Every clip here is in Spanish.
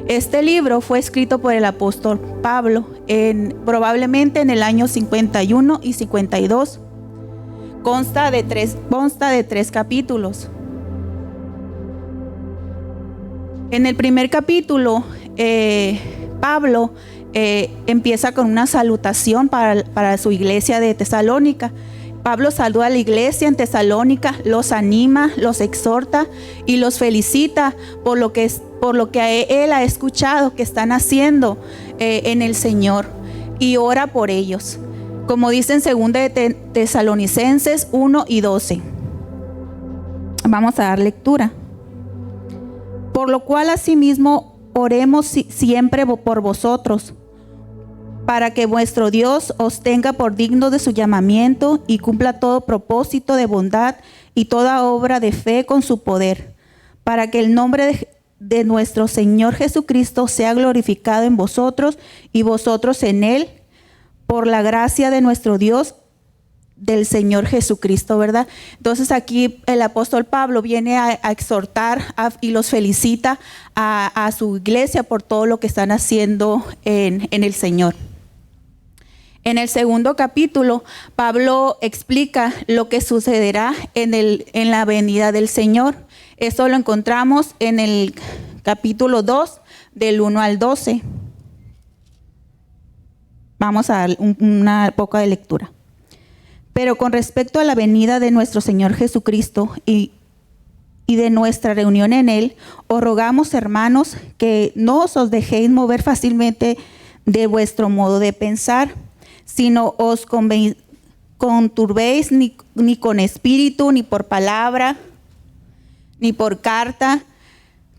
Este libro fue escrito por el apóstol Pablo probablemente en el año 51 y 52. Consta de tres capítulos. En el primer capítulo, Pablo empieza con una salutación para su iglesia de Tesalónica. Pablo saluda a la iglesia en Tesalónica, los anima, los exhorta y los felicita por lo que él ha escuchado que están haciendo en el Señor, y ora por ellos, como dice en 2 de Tesalonicenses 1 y 12. Vamos a dar lectura. Por lo cual asimismo oremos siempre por vosotros, para que vuestro Dios os tenga por digno de su llamamiento y cumpla todo propósito de bondad y toda obra de fe con su poder, para que el nombre de nuestro Señor Jesucristo sea glorificado en vosotros y vosotros en Él, por la gracia de nuestro Dios, del Señor Jesucristo, ¿verdad? Entonces aquí el apóstol Pablo viene a exhortar y los felicita a su iglesia por todo lo que están haciendo en el Señor. En el segundo capítulo, Pablo explica lo que sucederá en la venida del Señor. Esto lo encontramos en el capítulo 2, del 1 al 12. Vamos a dar una poca de lectura. Pero con respecto a la venida de nuestro Señor Jesucristo y de nuestra reunión en Él, os rogamos, hermanos, que no os dejéis mover fácilmente de vuestro modo de pensar, sino os conturbéis ni con espíritu, ni por palabra, ni por carta,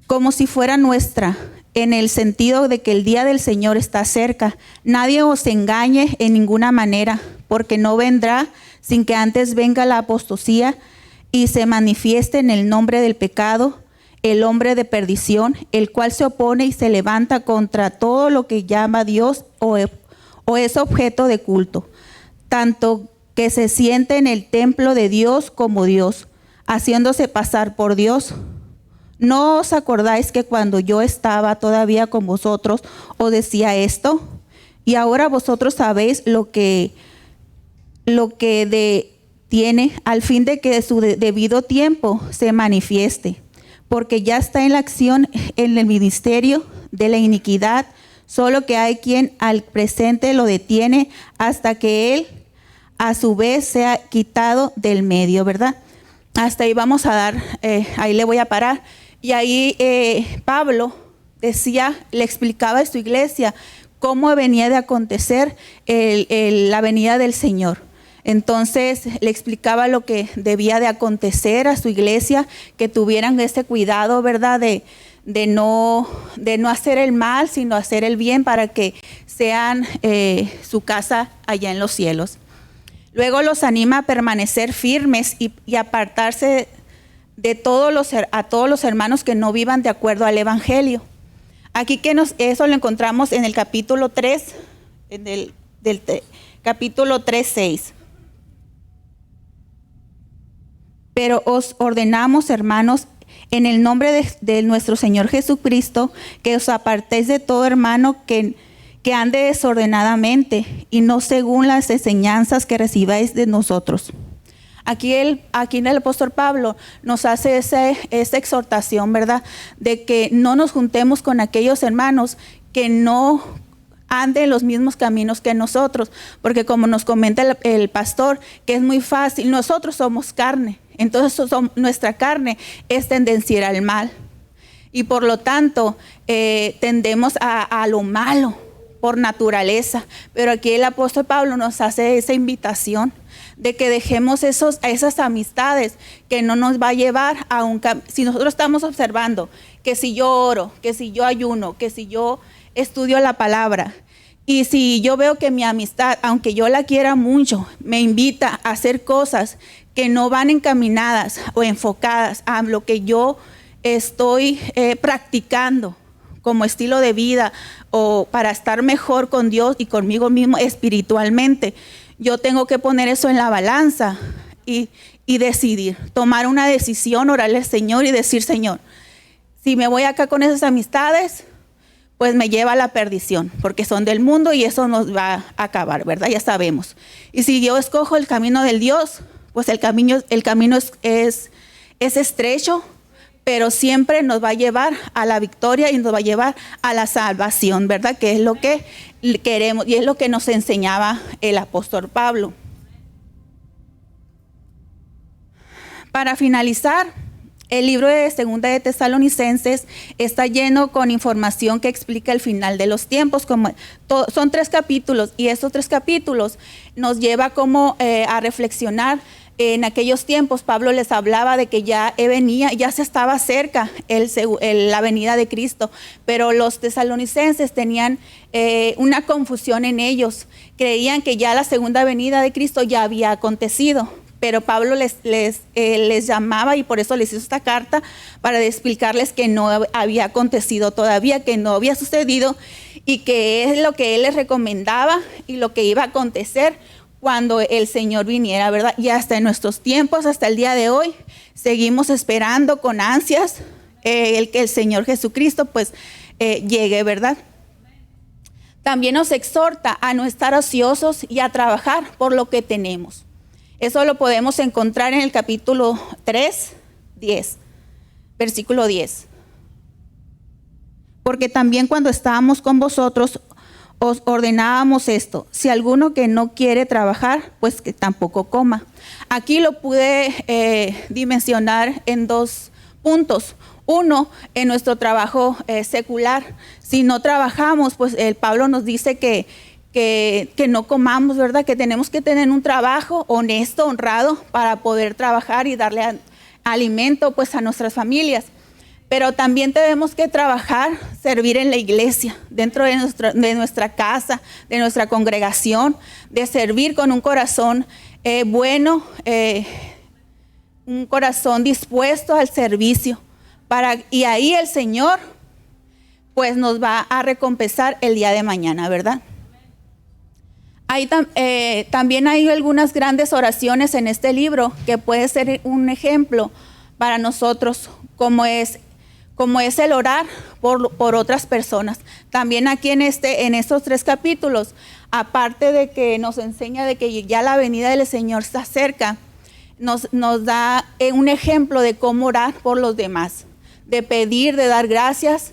como si fuera nuestra, en el sentido de que el día del Señor está cerca. Nadie os engañe en ninguna manera, porque no vendrá sin que antes venga la apostasía y se manifieste en el nombre del pecado, el hombre de perdición, el cual se opone y se levanta contra todo lo que llama Dios o es objeto de culto, tanto que se siente en el templo de Dios como Dios, haciéndose pasar por Dios. ¿No os acordáis que cuando yo estaba todavía con vosotros os decía esto? Y ahora vosotros sabéis lo que tiene, al fin de que su debido tiempo se manifieste, porque ya está en la acción en el ministerio de la iniquidad, solo que hay quien al presente lo detiene hasta que él a su vez sea quitado del medio, ¿verdad? Hasta ahí vamos a dar, ahí le voy a parar. Y ahí Pablo le explicaba a su iglesia cómo venía de acontecer la venida del Señor. Entonces le explicaba lo que debía de acontecer a su iglesia, que tuvieran ese cuidado, ¿verdad? De no hacer el mal, sino hacer el bien, para que sean su casa allá en los cielos. Luego los anima a permanecer firmes y apartarse a todos los hermanos que no vivan de acuerdo al Evangelio. Aquí eso lo encontramos en el capítulo 3, del capítulo 3:6. Pero os ordenamos, hermanos, en el nombre de nuestro Señor Jesucristo, que os apartéis de todo hermano que ande desordenadamente y no según las enseñanzas que recibáis de nosotros. Aquí el apóstol Pablo nos hace esa exhortación, ¿verdad? De que no nos juntemos con aquellos hermanos que no anden los mismos caminos que nosotros, porque como nos comenta el pastor, que es muy fácil, nosotros somos carne, entonces nuestra carne es tendenciera al mal, y por lo tanto tendemos a lo malo por naturaleza. Pero aquí el apóstol Pablo nos hace esa invitación de que dejemos esas amistades que no nos va a llevar a si nosotros estamos observando que si yo oro, que si yo ayuno, que si yo estudio la palabra, y si yo veo que mi amistad, aunque yo la quiera mucho, me invita a hacer cosas que no van encaminadas o enfocadas a lo que yo estoy practicando como estilo de vida o para estar mejor con Dios y conmigo mismo espiritualmente, yo tengo que poner eso en la balanza y decidir, tomar una decisión, orarle al Señor y decir: Señor, si me voy acá con esas amistades, pues me lleva a la perdición, porque son del mundo y eso nos va a acabar, ¿verdad? Ya sabemos. Y si yo escojo el camino del Dios, pues el camino es estrecho, pero siempre nos va a llevar a la victoria y nos va a llevar a la salvación, ¿verdad? Que es lo que queremos y es lo que nos enseñaba el apóstol Pablo. Para finalizar, el libro de Segunda de Tesalonicenses está lleno con información que explica el final de los tiempos. Son 3 capítulos y estos 3 capítulos nos lleva como a reflexionar. En aquellos tiempos Pablo les hablaba de que ya se estaba cerca la venida de Cristo, pero los tesalonicenses tenían una confusión en ellos. Creían que ya la segunda venida de Cristo ya había acontecido. Pero Pablo les llamaba y por eso les hizo esta carta para explicarles que no había acontecido todavía, que no había sucedido y que es lo que él les recomendaba y lo que iba a acontecer cuando el Señor viniera, ¿verdad? Y hasta en nuestros tiempos, hasta el día de hoy, seguimos esperando con ansias que el Señor Jesucristo pues llegue, ¿verdad? También nos exhorta a no estar ociosos y a trabajar por lo que tenemos. Eso lo podemos encontrar en el capítulo 3, 10, versículo 10. Porque también cuando estábamos con vosotros os ordenábamos esto: si alguno que no quiere trabajar, pues que tampoco coma. Aquí lo pude dimensionar en 2 puntos. Uno, en nuestro trabajo secular. Si no trabajamos, pues el Pablo nos dice que no comamos, ¿verdad? Que tenemos que tener un trabajo honesto, honrado, para poder trabajar y darle alimento pues a nuestras familias. Pero también tenemos que trabajar, servir en la iglesia, dentro de nuestra casa, de nuestra congregación, de servir con un corazón bueno, un corazón dispuesto al servicio. Y ahí el Señor pues nos va a recompensar el día de mañana, ¿verdad? También hay algunas grandes oraciones en este libro que puede ser un ejemplo para nosotros, como es el orar por otras personas. También aquí en estos 3 capítulos, aparte de que nos enseña de que ya la venida del Señor está cerca, nos da un ejemplo de cómo orar por los demás, de pedir, de dar gracias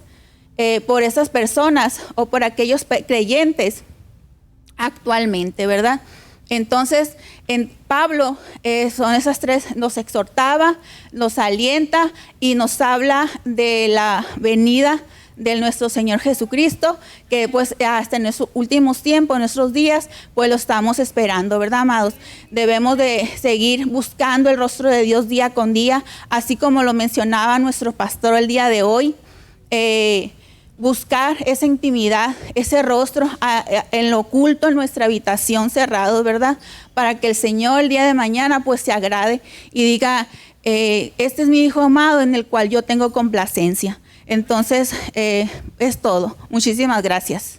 por esas personas o por aquellos creyentes actualmente, ¿verdad? Entonces, en Pablo son esas 3, nos exhortaba, nos alienta y nos habla de la venida de nuestro Señor Jesucristo, que pues hasta en nuestros últimos tiempos, en nuestros días, pues lo estamos esperando, ¿verdad, amados? Debemos de seguir buscando el rostro de Dios día con día, así como lo mencionaba nuestro pastor el día de hoy, buscar esa intimidad, ese rostro en lo oculto, en nuestra habitación cerrado, ¿verdad? Para que el Señor el día de mañana pues se agrade y diga, este es mi Hijo amado en el cual yo tengo complacencia. Entonces, es todo. Muchísimas gracias.